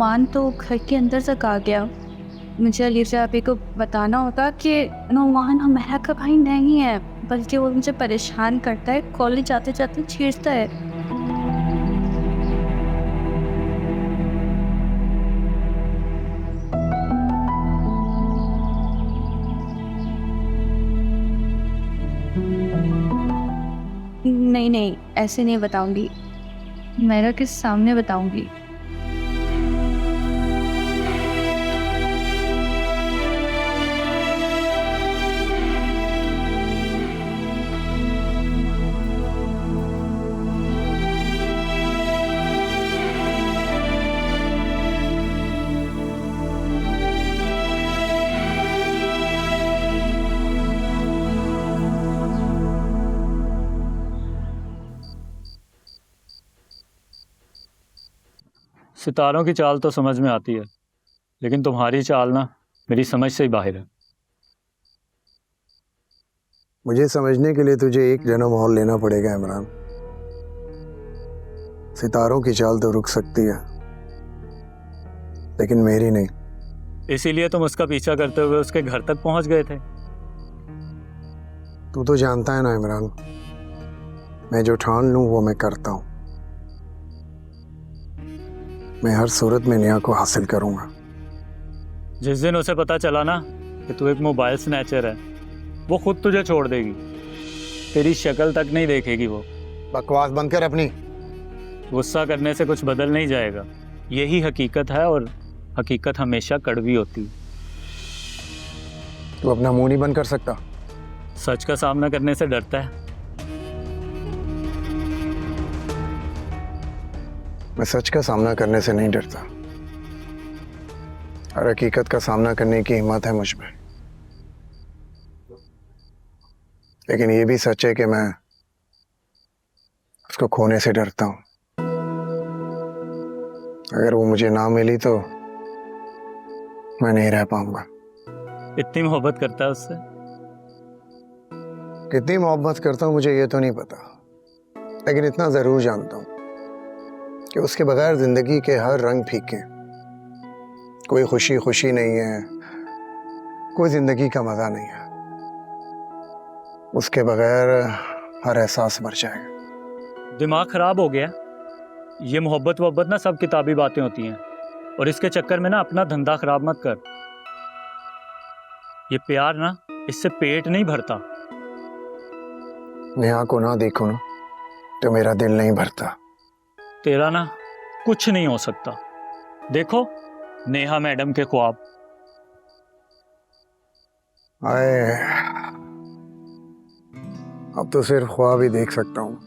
नौमान तो घर के अंदर तक आ गया। मुझे अलीजा आपी को बताना होगा कि नौमान महक का भाई नहीं है, बल्कि वो मुझे परेशान करता है, कॉलेज जाते जाते छेड़ता है। नहीं नहीं, ऐसे नहीं बताऊंगी, मेरा किस सामने बताऊंगी। सितारों की चाल तो समझ में आती है, लेकिन तुम्हारी चाल ना मेरी समझ से ही बाहर है। मुझे समझने के लिए तुझे एक जन्म और लेना पड़ेगा इमरान। सितारों की चाल तो रुक सकती है, लेकिन मेरी नहीं। इसीलिए तुम उसका पीछा करते हुए उसके घर तक पहुंच गए थे। तू तो जानता है ना इमरान, मैं जो ठान लूं वो मैं करता हूं। मैं हर सूरत में नेहा को हासिल करूंगा। जिस दिन उसे पता चला ना कि तू एक मोबाइल स्नैचर है, वो खुद तुझे छोड़ देगी, तेरी शक्ल तक नहीं देखेगी। वो बकवास बंद कर अपनी। गुस्सा करने से कुछ बदल नहीं जाएगा, यही हकीकत है, और हकीकत हमेशा कड़वी होती है। तू अपना मुंह नहीं बंद कर सकता। सच का सामना करने से डरता है। मैं सच का सामना करने से नहीं डरता, और हकीकत का सामना करने की हिम्मत है मुझ में। लेकिन ये भी सच है कि मैं उसको खोने से डरता हूं। अगर वो मुझे ना मिली तो मैं नहीं रह पाऊंगा। इतनी मोहब्बत करता है उससे? कितनी मोहब्बत करता हूं मुझे ये तो नहीं पता, लेकिन इतना जरूर जानता हूं कि उसके बगैर जिंदगी के हर रंग फीके। कोई खुशी खुशी नहीं है, कोई जिंदगी का मजा नहीं है। उसके बगैर हर एहसास मर जाएगा। दिमाग खराब हो गया। ये मोहब्बत वोहब्बत ना सब किताबी बातें होती हैं, और इसके चक्कर में ना अपना धंधा खराब मत कर। ये प्यार ना, इससे पेट नहीं भरता। नेहा को ना देखो ना तो मेरा दिल नहीं भरता। तेरा ना कुछ नहीं हो सकता। देखो नेहा मैडम के ख्वाब। आए, अब तो सिर्फ ख्वाब ही देख सकता हूँ।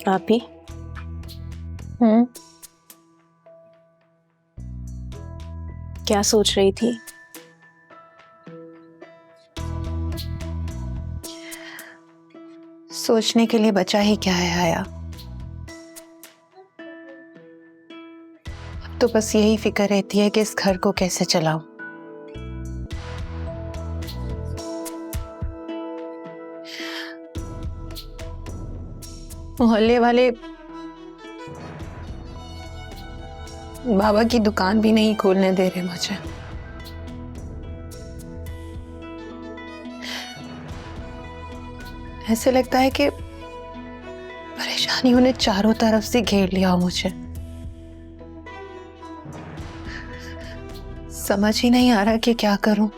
आप ही क्या सोच रही थी? सोचने के लिए बचा ही क्या है आया। अब तो बस यही फिक्र रहती है कि इस घर को कैसे चलाऊं। मोहल्ले वाले बाबा की दुकान भी नहीं खोलने दे रहे मुझे। ऐसे लगता है कि परेशानियों ने चारों तरफ से घेर लिया हो मुझे। समझ ही नहीं आ रहा कि क्या करूं।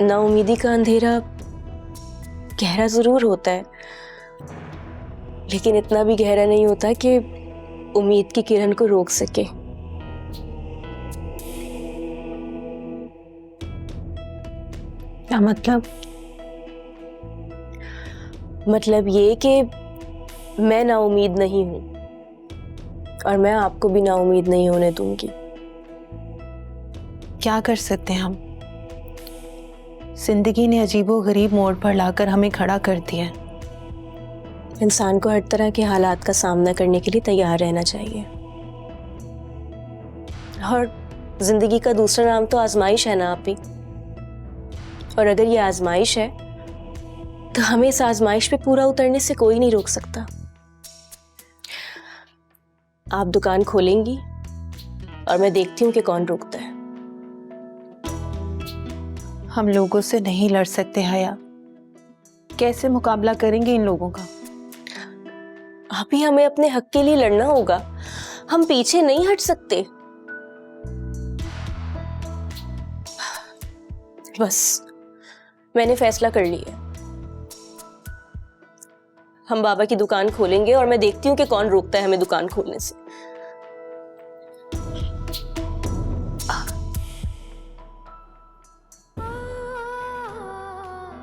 नाउमीदी का अंधेरा गहरा जरूर होता है, लेकिन इतना भी गहरा नहीं होता कि उम्मीद की किरण को रोक सके। क्या मतलब? मतलब ये कि मैं नाउम्मीद नहीं हूं और मैं आपको भी नाउम्मीद नहीं होने दूंगी। क्या कर सकते हैं हम? जिंदगी ने अजीबो गरीब मोड़ पर लाकर हमें खड़ा कर दिया है। इंसान को हर तरह के हालात का सामना करने के लिए तैयार रहना चाहिए। और जिंदगी का दूसरा नाम तो आजमाइश है ना आप ही। और अगर ये आजमाइश है तो हमें इस आजमाइश पे पूरा उतरने से कोई नहीं रोक सकता। आप दुकान खोलेंगी और मैं देखती हूँ कि कौन रोकता है। हम लोगों से नहीं लड़ सकते हया। कैसे मुकाबला करेंगे इन लोगों का? अभी हमें अपने हक के लिए लड़ना होगा। हम पीछे नहीं हट सकते। बस मैंने फैसला कर लिया। हम बाबा की दुकान खोलेंगे और मैं देखती हूँ कि कौन रोकता है हमें दुकान खोलने से।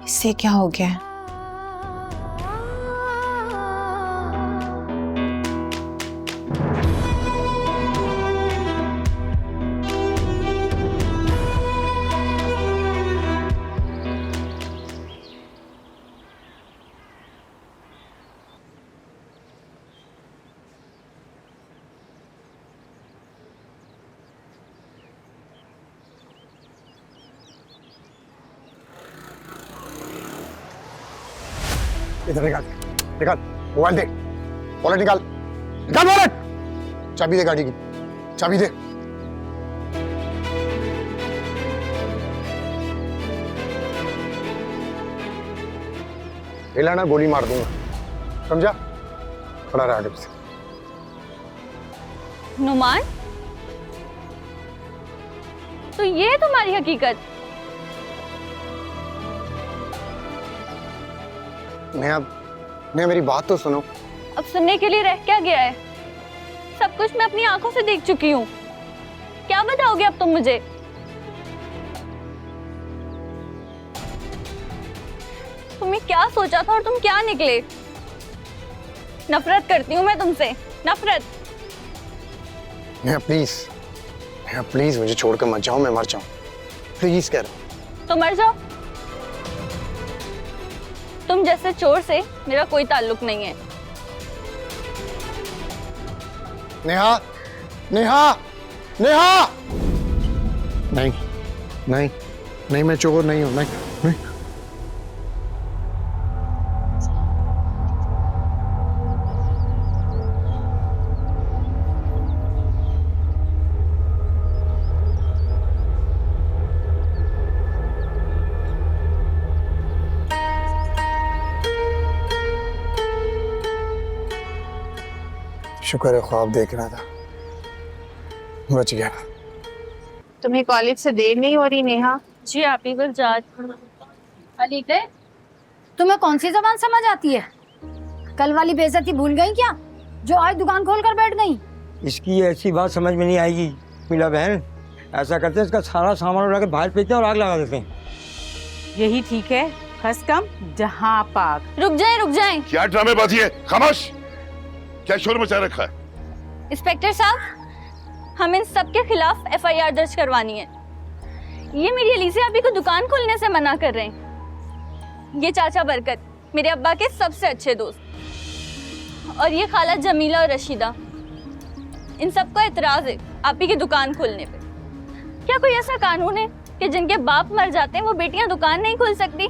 इससे क्या हो गया? इधर निकाल, निकाल मोबाइल दे, वॉलेट निकाल, निकाल वॉलेट। चाबी दे गाड़ी की, चाबी दे। हिला ना गोली मार दूंगा, समझा? खड़ा रहा आगे से। नुमान, तो ये है तुम्हारी हकीकत? नेहा मेरी बात तो सुनो। अब सुनने के लिए रह क्या गया है? सब कुछ मैं अपनी आंखों से देख चुकी हूँ। क्या बताओगे अब तुम मुझे? तुमने क्या सोचा था और तुम क्या निकले? नफरत करती हूँ मैं तुमसे, नफरत। नेहा प्लीज मुझे छोड़कर मत जाओ, मैं मर जाऊं। प्लीज कह रहा हूं। तो मर जाओ। तुम जैसे चोर से मेरा कोई ताल्लुक नहीं है। नेहा, नेहा, नेहा! नहीं, नहीं, नहीं, मैं चोर नहीं हूं, नहीं, नहीं। शुक्र है ख्वाब देख रहा था, बच गया। तुम्हें कॉलेज से देर नहीं हो रही नेहा? जी आप ही बस जा। अलीते, तुम्हें कौन सी जबान समझ आती है? कल वाली बेइज्जती भूल गई क्या, जो आज दुकान खोल कर बैठ गई? इसकी ऐसी बात समझ में नहीं आएगी मीला बहन। ऐसा करते हैं, इसका सारा सामान उड़ा के बाहर फेंकते हैं और आग लगा देते हैं। यही ठीक है, खस कम जहां पाक। रुक जाएं। क्या ड्रामेबाजी है? खामोश! क्या शोर मचा रखा है? इंस्पेक्टर साहब, हम इन सब के खिलाफ एफआईआर दर्ज करवानी है। ये मेरी अलीज़ा अभी को दुकान खोलने से मना कर रहे हैं। ये चाचा बरकत, मेरे अब्बा के सबसे अच्छे दोस्त, और ये खाला जमीला और रशीदा, इन सबको एतराज है आप ही की दुकान खोलने पे। क्या कोई ऐसा कानून है कि जिनके बाप मर जाते हैं वो बेटियां दुकान नहीं खोल सकती?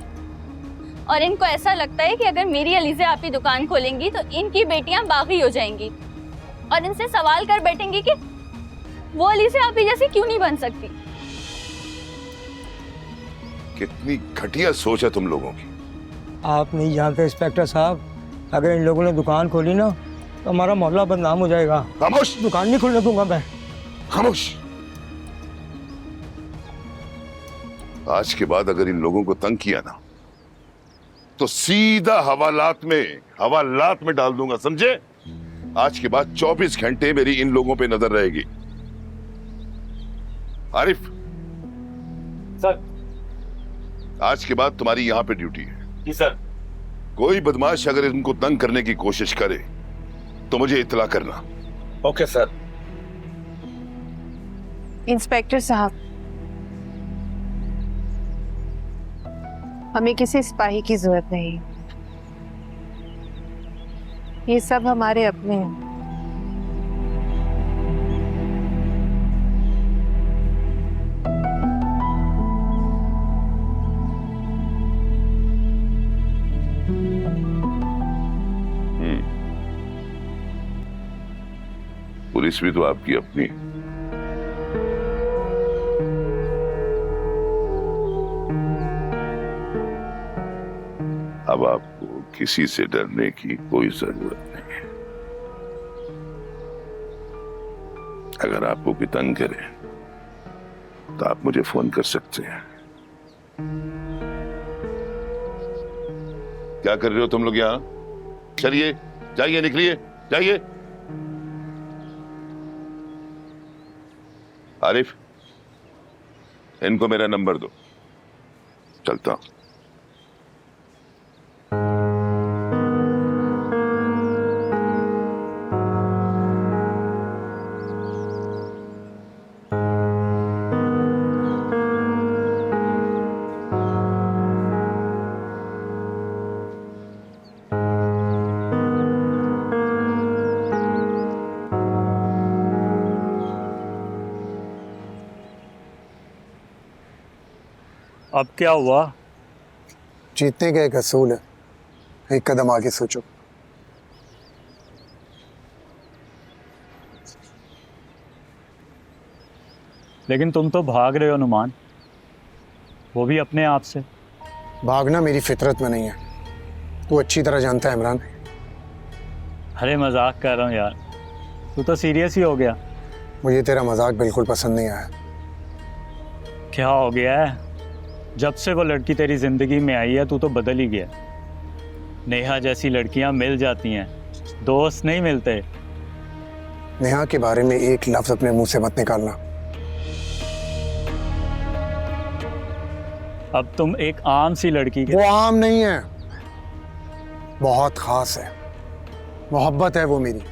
और इनको ऐसा लगता है कि अगर मेरी अलीज़ा आप ही दुकान खोलेंगी तो इनकी बेटियां बागी हो जाएंगी और इनसे सवाल कर बैठेंगी कि वो अलीज़ा आप ही जैसी क्यों नहीं बन सकती। कितनी घटिया सोच है तुम लोगों की। आप नहीं जानते इंस्पेक्टर साहब, अगर इन लोगों ने दुकान खोली ना तो हमारा मोहल्ला बदनाम हो जाएगा। खामोश! दुकान नहीं खुलने दूंगा मैं। खामोश! आज के बाद अगर इन लोगों को तंग किया ना तो सीधा हवालात में डाल दूंगा, समझे? आज के बाद 24 घंटे मेरी इन लोगों पे नजर रहेगी। आरिफ सर, आज के बाद तुम्हारी यहाँ पे ड्यूटी है। जी सर। कोई बदमाश अगर इनको तंग करने की कोशिश करे तो मुझे इत्तला करना। Okay sir. इंस्पेक्टर साहब, हमें किसी सिपाही की जरूरत नहीं, ये सब हमारे अपने हैं। पुलिस भी तो आपकी अपनी है। अब आपको किसी से डरने की कोई जरूरत नहीं है। अगर आपको कोई तंग करे तो आप मुझे फोन कर सकते हैं। क्या कर रहे हो तुम लोग यहाँ? चलिए, जाइए, निकलिए, जाइए। आरिफ, इनको मेरा नंबर दो, चलता हूं। अब क्या हुआ? जीतने का एक असूल है, एक कदम आगे सोचो। लेकिन तुम तो भाग रहे हो नुमान, वो भी अपने आप से। भागना मेरी फितरत में नहीं है, तू अच्छी तरह जानता है इमरान। अरे मजाक कर रहा हूँ यार, तू तो सीरियस ही हो गया। मुझे तेरा मजाक बिल्कुल पसंद नहीं आया। क्या हो गया है? जब से वो लड़की तेरी जिंदगी में आई है तू तो बदल ही गया। नेहा जैसी लड़कियां मिल जाती हैं, दोस्त नहीं मिलते। नेहा के बारे में एक लफ्ज अपने मुंह से मत निकालना। अब तुम एक आम सी लड़की के... वो आम नहीं है, बहुत खास है। मोहब्बत है वो मेरी,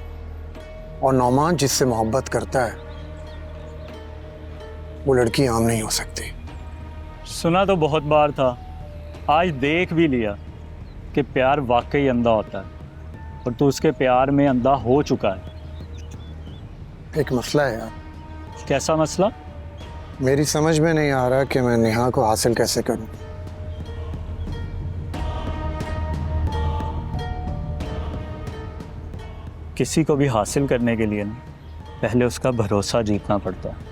और नौमान जिससे मोहब्बत करता है वो लड़की आम नहीं हो सकती। सुना तो बहुत बार था, आज देख भी लिया कि प्यार वाकई अंधा होता है, और तू उसके प्यार में अंधा हो चुका है। एक मसला है यार। कैसा मसला? मेरी समझ में नहीं आ रहा कि मैं नेहा को हासिल कैसे करूं। किसी को भी हासिल करने के लिए ना पहले उसका भरोसा जीतना पड़ता है।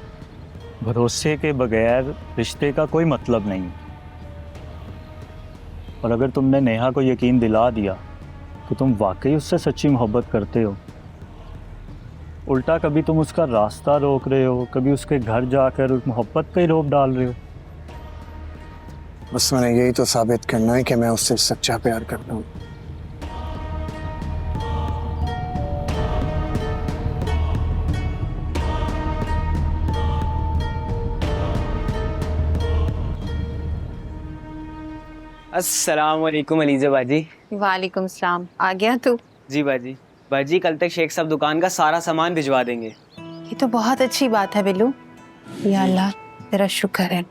भरोसे के बगैर रिश्ते का कोई मतलब नहीं। और अगर तुमने नेहा को यकीन दिला दिया कि तुम वाकई उससे सच्ची मोहब्बत करते हो, उल्टा कभी तुम उसका रास्ता रोक रहे हो, कभी उसके घर जाकर उस मोहब्बत का ही रोक डाल रहे हो। बस मैंने यही तो साबित करना है कि मैं उससे सच्चा प्यार करता हूँ। अस्सलाम वालेकुम अलीजा बाजी। वालेकुम सलाम। आ गया तू? जी बाजी। बाजी कल तक शेख साहब दुकान का सारा सामान भिजवा देंगे। ये तो बहुत अच्छी बात है बिल्लू, या अल्लाह तेरा शुक्र है।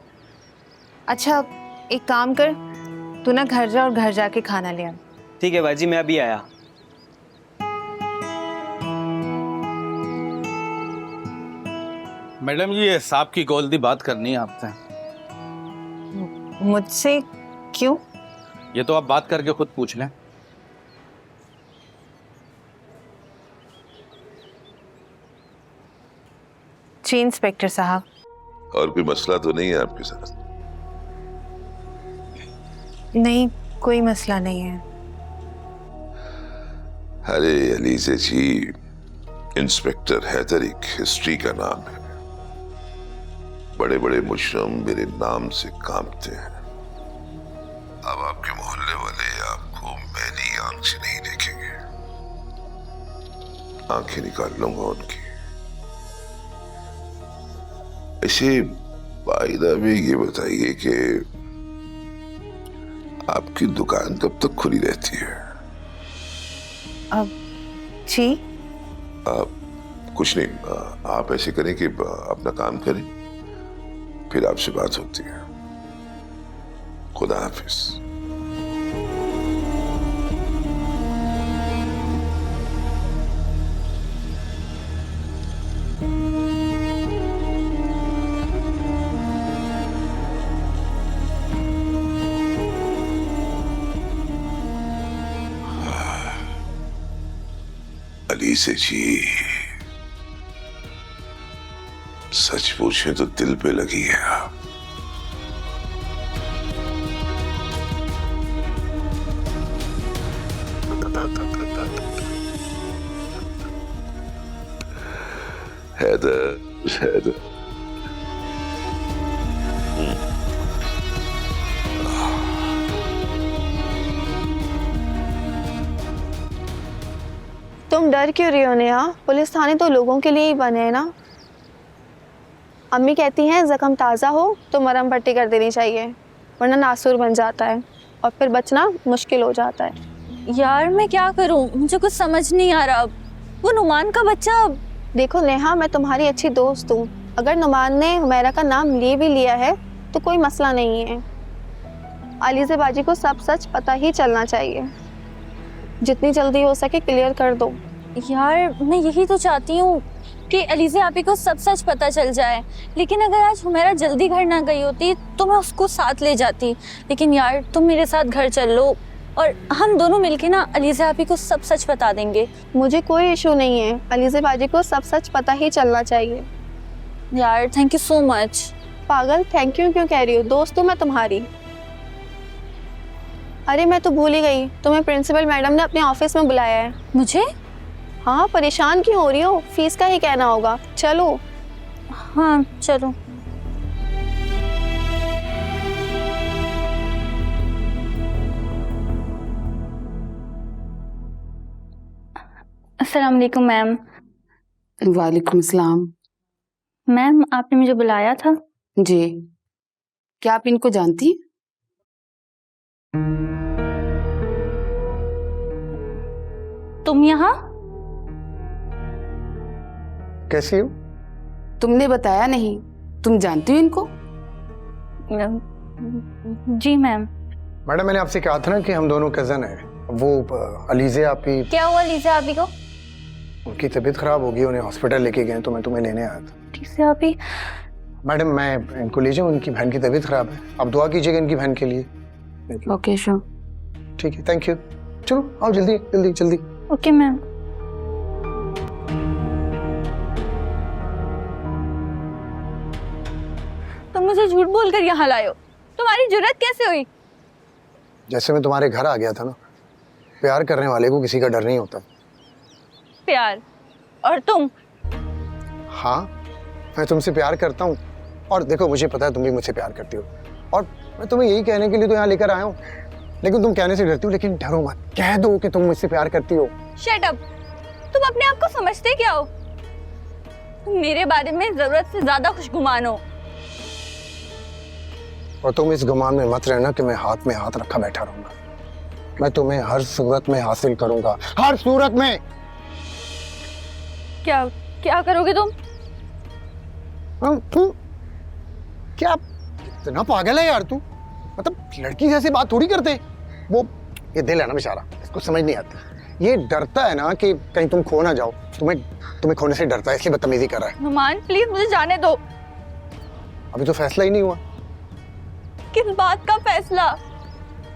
अच्छा एक काम कर, तू ना घर जा और घर जाके खाना ले आ। ठीक है बाजी, मैं अभी आया। मैडम ये सांप की गोल्दी बात करनी है आपसे। मुझसे? क्यों? ये तो आप बात करके खुद पूछ लें। जी इंस्पेक्टर साहब। और कोई मसला तो नहीं है आपके साथ? नहीं, कोई मसला नहीं है। अरे अलीजे जी, इंस्पेक्टर हैदर एक हिस्ट्री का नाम है। बड़े बड़े मुजरिम मेरे नाम से कांपते हैं। अब आपके मोहल्ले वाले आपको मैली आंख से नहीं देखेंगे, आंखें निकाल लूंगा उनकी। ऐसे वायदा भी ये बताइए कि आपकी दुकान कब तक खुली रहती है? अब जी कुछ नहीं, आप ऐसे करें कि अपना काम करें, फिर आपसे बात होती है। खुदा हाफिज। अली से जी, सच पूछे तो दिल पे लगी है आप। हैदर, हैदर, तुम डर क्यों रही हो नेहा? पुलिस थाने तो लोगों के लिए ही बने हैं ना। अम्मी कहती हैं जख्म ताज़ा हो तो मरहम पट्टी कर देनी चाहिए, वरना नासूर बन जाता है और फिर बचना मुश्किल हो जाता है। यार मैं क्या करूं, मुझे कुछ समझ नहीं आ रहा। वो नुमान का बच्चा। देखो नेहा, मैं तुम्हारी अच्छी दोस्त हूँ। अगर नुमान ने हुमैरा का नाम ले भी लिया है तो कोई मसला नहीं है। अलीज़े बाजी को सब सच पता ही चलना चाहिए। जितनी जल्दी हो सके क्लियर कर दो। यार मैं यही तो चाहती हूँ कि अलीज़े आपी को सब सच पता चल जाए, लेकिन अगर आज हुमैरा जल्दी घर ना गई होती तो मैं उसको साथ ले जाती। लेकिन यार तुम मेरे साथ घर चल लो और हम दोनों मिलके ना अलीज़े आपी को सब सच बता देंगे। मुझे कोई इशू नहीं है, अलीज़े बाजी को सब सच पता ही चलना चाहिए। यार थैंक यू सो मच। पागल, थैंक यू क्यों कह रही हो? दोस्त हूँ मैं तुम्हारी। अरे मैं तो भूल ही गई, तुम्हें प्रिंसिपल मैडम ने अपने ऑफिस में बुलाया है। मुझे? हाँ, परेशान क्यों हो रही हो? फीस का ही कहना होगा। चलो। हाँ चलो। अस्सलाम वालेकुम मैम। वालेकुम सलाम। मैम आपने मुझे बुलाया था? जी, क्या आप इनको जानती हैं? तुम यहाँ? कैसी हो? तुमने बताया नहीं, तुम जानती हो इनको? जी मैम। मैडम मैंने आपसे कहा था ना कि हम दोनों कजन हैं। वो अलीज़े आपी। क्या हुआ अलीज़े आपी को? उनकी तबीयत खराब होगी, उन्हें हॉस्पिटल लेके गए तो मैं तुम्हें लेने आया था। अलीज़े आपी? मैडम मैं इनको ले जाऊँ, उनकी बहन की तबीयत खराब है, आप दुआ कीजिएगा इनकी बहन के लिए। Okay sure. ठीक है, थैंक यू। चलो आओ जल्दी जल्दी जल्दी। Okay ma'am. तुम मुझे झूठ बोलकर यहाँ लाए हो, तुम्हारी जुर्रत कैसे हुई? जैसे मैं तुम्हारे घर आ गया था ना, प्यार करने वाले को किसी का डर नहीं होता। प्यार? और तुम? हाँ, मैं तुमसे प्यार करता हूँ और देखो मुझे पता है तुम भी मुझसे प्यार करती हो और मैं तुम्हें यही कहने के लिए तो यहाँ लेकर आया हूँ, लेकिन तुम कहने से डरती हो। लेकिन डरो मत, कह दो कि तुम मुझसे प्यार करती हो। Shut up. तुम अपने आप को समझते क्या हो? तुम मेरे बारे में जरूरत से ज्यादा खुशगुमान हो। और तुम इस गुमान में मत रहना कि मैं हाथ में हाथ रखा बैठा रहूंगा। मैं तुम्हें हर सूरत में हासिल करूंगा, हर सूरत में। क्या क्या करोगे तुम? तू क्या इतना पागल है यार तू? मतलब लड़की जैसी बात थोड़ी करते। वो ये दिल है ना बेचारा, इसको समझ नहीं आती। ये डरता है ना कि कहीं तुम खो ना जाओ, तुम्हें खोने से डरता है, इसलिए बदतमीजी कर रहा है। नुमान प्लीज मुझे जाने दो। अभी तो फैसला ही नहीं हुआ। किस बात का फैसला?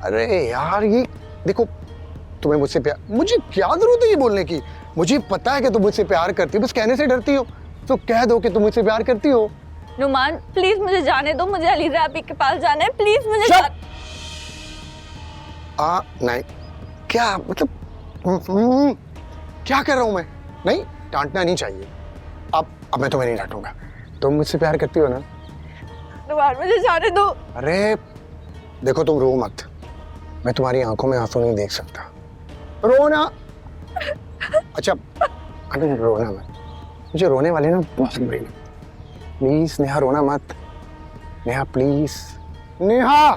अरे यार ये देखो, तुम्हें मुझसे प्यार, मुझे क्या जरूरत है ये बोलने की? मुझे पता है कि तुम मुझसे प्यार करती हो, बस कहने से डरती हो। तो कह दो कि तुम मुझसे प्यार करती हो। नुमान प्लीज मुझे जाने दो, मुझे अलीज़े आपी के पास जाना है, प्लीज मुझे नहीं, क्या मतलब क्या कर रहा हूं मैं? नहीं, डांटना नहीं चाहिए। अब मैं तुम्हें नहीं डांटूंगा। तुम मुझसे प्यार करती हो ना? नुमान मुझे जाने दो। अरे देखो तुम रो मत, मैं तुम्हारी आंखों में आंसू नहीं देख सकता। रोना अच्छा, अरे रोना मत, मुझे रोने वाले ना बहुत बुरे लगते। प्लीज नेहा रोना मत। नेहा प्लीज, नेहा।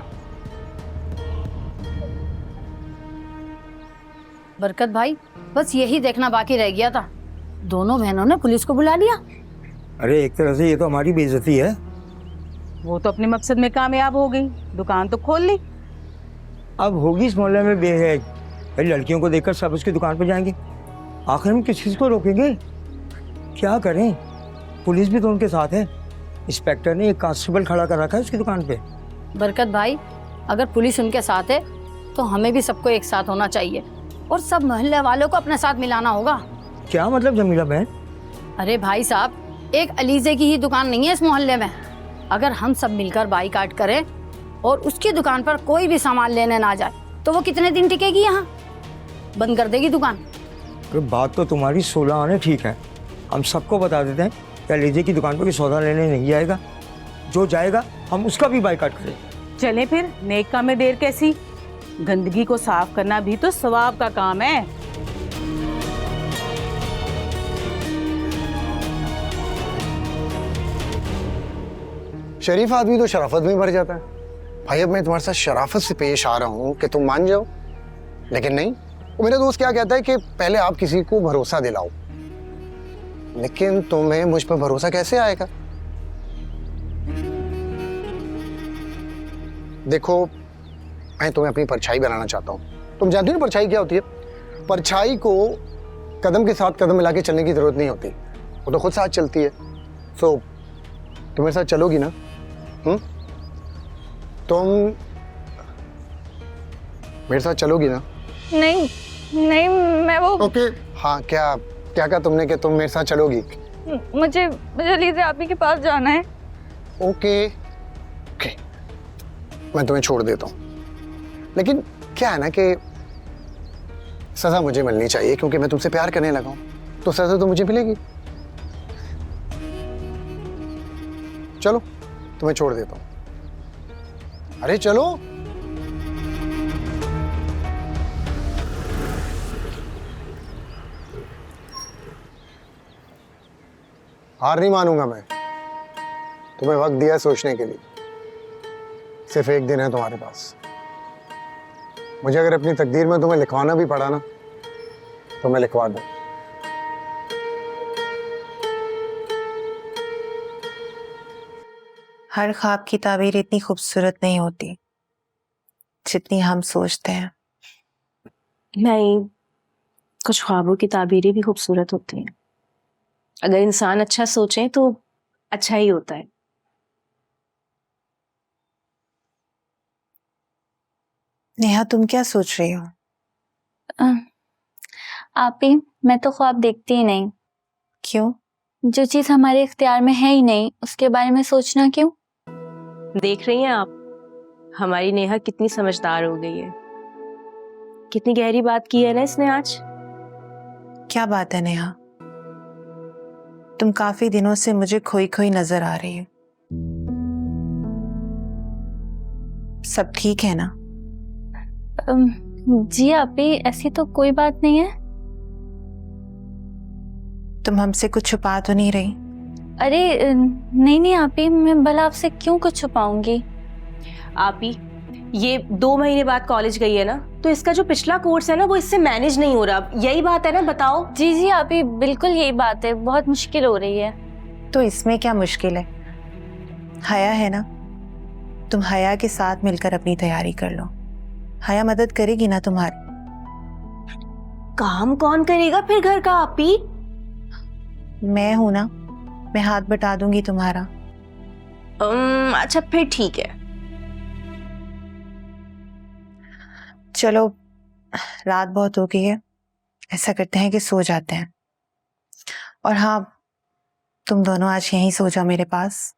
बरकत भाई, बस यही देखना बाकी रह गया था, दोनों बहनों ने पुलिस को बुला लिया। अरे एक तरह से ये तो हमारी बेइज्जती है। वो तो अपने मकसद में कामयाब हो गई, दुकान तो खोल ली। अब होगी इस मोहल्ले में बेहद, भाई लड़कियों को देखकर सब उसकी दुकान पर जाएंगे, आखिर में किस चीज़ को रोकेंगे? क्या करें, पुलिस भी तो उनके साथ है। इंस्पेक्टर ने एक कांस्टेबल खड़ा कर रखा है उसकी दुकान पे। बरकत भाई, अगर पुलिस उनके साथ है तो हमें भी सबको एक साथ होना चाहिए और सब मोहल्ले वालों को अपने साथ मिलाना होगा। क्या मतलब जमीला बहन? अरे भाई साहब, एक अलीजे की ही दुकान नहीं है इस मोहल्ले में। अगर हम सब मिलकर बाईकाट करें और उसकी दुकान पर कोई भी सामान लेने ना जाए तो वो कितने दिन टिकेगी यहाँ? बंद कर देगी दुकान। तो बात तो तुम्हारी 16 आने ठीक है, हम सबको बता देते हैं क्या लीजिए की दुकान पर कोई सौदा लेने नहीं जाएगा, जो जाएगा हम उसका भी बाईकाट करें। चले फिर, नेक काम में देर कैसी? गंदगी को साफ करना भी तो सवाब का काम है। शरीफ आदमी तो शराफत में भर जाता है। भाई अब मैं तुम्हारे साथ शराफत से पेश आ रहा हूँ कि तुम मान जाओ, लेकिन नहीं। वो मेरा दोस्त क्या कहता है कि पहले आप किसी को भरोसा दिलाओ, लेकिन तुम्हें मुझ पर भरोसा कैसे आएगा? देखो, मैं तुम्हें अपनी परछाई बनाना चाहता हूँ। तुम जानती हो ना परछाई क्या होती है? परछाई को कदम के साथ कदम मिला के चलने की जरूरत नहीं होती, वो तो खुद साथ चलती है। सो तुम मेरे साथ चलोगी ना? तुम मेरे साथ चलोगी ना? नहीं नहीं, मैं वो ओके हाँ, क्या क्या कहा तुमने कि तुम मेरे साथ चलोगी? मुझे अलीज़े आपी के पास जाना है। ओके ओके, मैं तुम्हें छोड़ देता हूँ, लेकिन क्या है ना कि सजा मुझे मिलनी चाहिए क्योंकि मैं तुमसे प्यार करने लगा हूँ, तो सजा तो मुझे मिलेगी। चलो तुम्हें छोड़ देता हूँ। अरे चलो। हार नहीं मानूंगा मैं। तुम्हें वक्त दिया सोचने के लिए, सिर्फ एक दिन है तुम्हारे पास। मुझे अगर अपनी तकदीर में तुम्हें लिखवाना भी पड़ा ना तो मैं लिखवा दूं। हर ख्वाब की ताबीर इतनी खूबसूरत नहीं होती जितनी हम सोचते हैं। नहीं, कुछ ख्वाबों की ताबीरें भी खूबसूरत होती हैं। अगर इंसान अच्छा सोचे तो अच्छा ही होता है। नेहा, तुम क्या सोच रही हो? आपी, मैं तो ख्वाब देखती ही नहीं। क्यों? जो चीज़ हमारे इख्तियार में है ही नहीं उसके बारे में सोचना क्यों? देख रही हैं आप, हमारी नेहा कितनी समझदार हो गई है। कितनी गहरी बात की है ना इसने आज। क्या बात है नेहा? तुम काफी दिनों से मुझे खोई खोई नजर आ रही हो। सब ठीक है ना? जी आपी, ऐसी तो कोई बात नहीं है। तुम हमसे कुछ छुपा तो नहीं रही? अरे नहीं नहीं आपी, मैं भला आपसे क्यों कुछ छुपाऊंगी? आप ही ये 2 महीने बाद कॉलेज गई है ना, तो इसका जो पिछला कोर्स है ना वो इससे मैनेज नहीं हो रहा। यही बात है ना, बताओ। जी जी आपी, बिल्कुल यही बात है, बहुत मुश्किल हो रही है। तो इसमें क्या मुश्किल है? हया है ना, तुम हया के साथ मिलकर अपनी तैयारी कर लो। हया मदद करेगी ना तुम्हारी। काम कौन करेगा फिर घर का? आप ही? मैं हूं ना, मैं हाथ बटा दूंगी तुम्हारा। अच्छा फिर ठीक है। चलो, रात बहुत हो गई है, ऐसा करते हैं कि सो जाते हैं। और हाँ, तुम दोनों आज यहीं सो जाओ मेरे पास।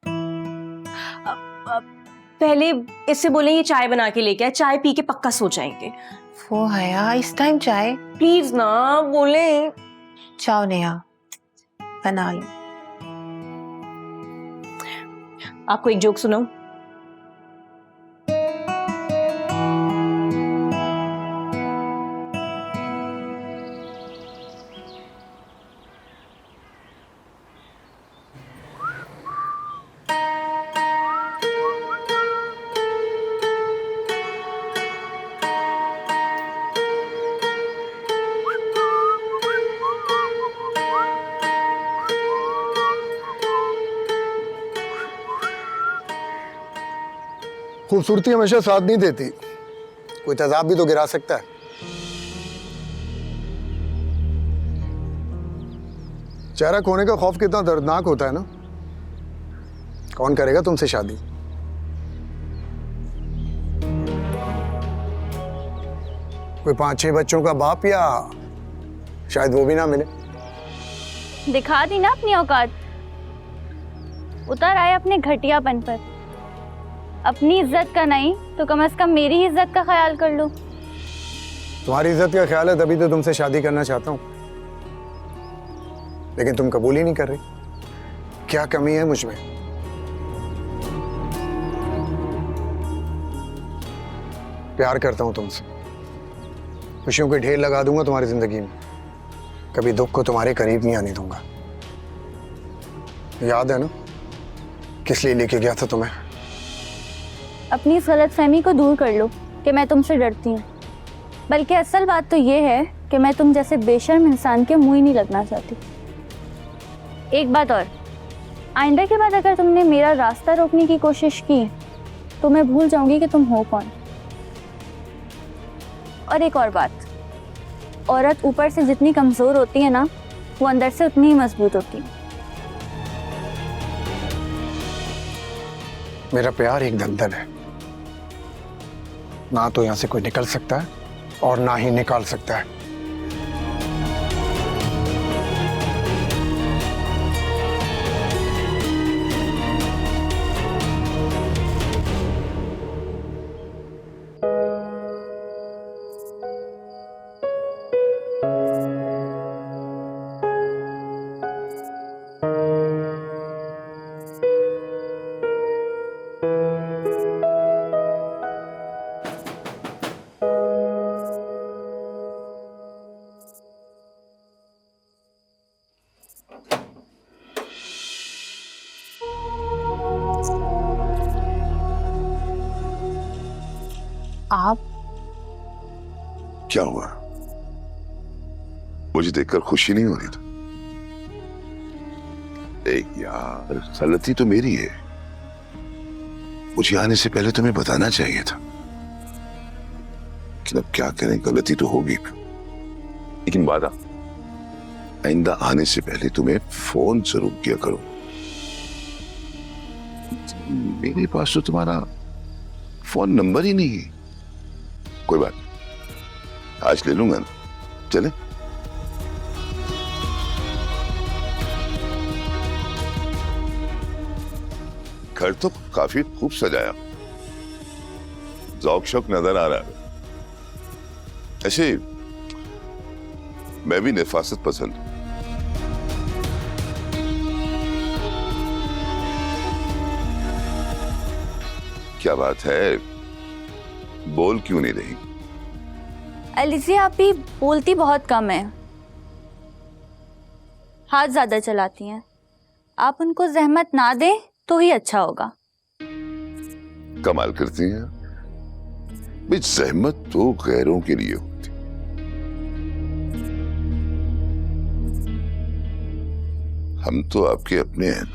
पहले इससे बोले ये चाय बना के लेके आए, चाय पी के पक्का सो जाएंगे। वो हया, इस टाइम चाय? प्लीज ना बोले। चाओ नेहा, बना लो। आपको एक जोक सुनाऊं? खूबसूरती हमेशा साथ नहीं देती, कोई तेजाब भी तो गिरा सकता है। चेहरा खोने का खौफ कितना दर्दनाक होता है ना। कौन करेगा तुमसे शादी? कोई 5-6 बच्चों का बाप, या शायद वो भी ना मिले। दिखा दी ना अपनी औकात, उतर आए अपने घटियापन पर। अपनी इज्जत का नहीं तो कम से कम मेरी इज्जत का ख्याल कर लो। तुम्हारी इज्जत का ख्याल है तभी तो तुमसे शादी करना चाहता हूं, लेकिन तुम कबूल ही नहीं कर रही। क्या कमी है मुझ में? प्यार करता हूं तुमसे, खुशियों के ढेर लगा दूंगा तुम्हारी जिंदगी में, कभी दुख को तुम्हारे करीब नहीं आने दूंगा। याद है ना किस लिए लेके गया था तुम्हें? अपनी इस गलतफहमी को दूर कर लो कि मैं तुमसे डरती हूँ, बल्कि असल बात तो ये है कि मैं तुम जैसे बेशर्म इंसान के मुंह ही नहीं लगना चाहती। एक बात और, आइंदा के बाद अगर तुमने मेरा रास्ता रोकने की कोशिश की तो मैं भूल जाऊंगी कि तुम हो कौन। और एक और बात, औरत ऊपर से जितनी कमज़ोर होती है ना, वो अंदर से उतनी ही मजबूत होती है। मेरा प्यार एक दलदल है, ना तो यहां से कोई निकल सकता है और ना ही निकाल सकता है। आप? क्या हुआ? मुझे देखकर खुशी नहीं हो रही थी? एक यार, गलती तो मेरी है, मुझे आने से पहले तुम्हें बताना चाहिए था। लेकिन अब क्या करें, गलती तो होगी ना। लेकिन वादा, आइंदा आने से पहले तुम्हें फोन जरूर किया करो। मेरे पास तो तुम्हारा फोन नंबर ही नहीं है। कोई बात, आज ले लूंगा ना। चले? घर तो काफी खूब सजाया, ज़ौक शौक नजर आ रहा है। ऐसे मैं भी नफासत पसंद हूं। क्या बात है, बोल क्यों नहीं रही? एलिज़िया आप भी बोलती बहुत कम है, हाथ ज्यादा चलाती हैं। आप उनको जहमत ना दें तो ही अच्छा होगा। कमाल करती हैं भाई, जहमत तो गैरों के लिए होती। हम तो आपके अपने हैं।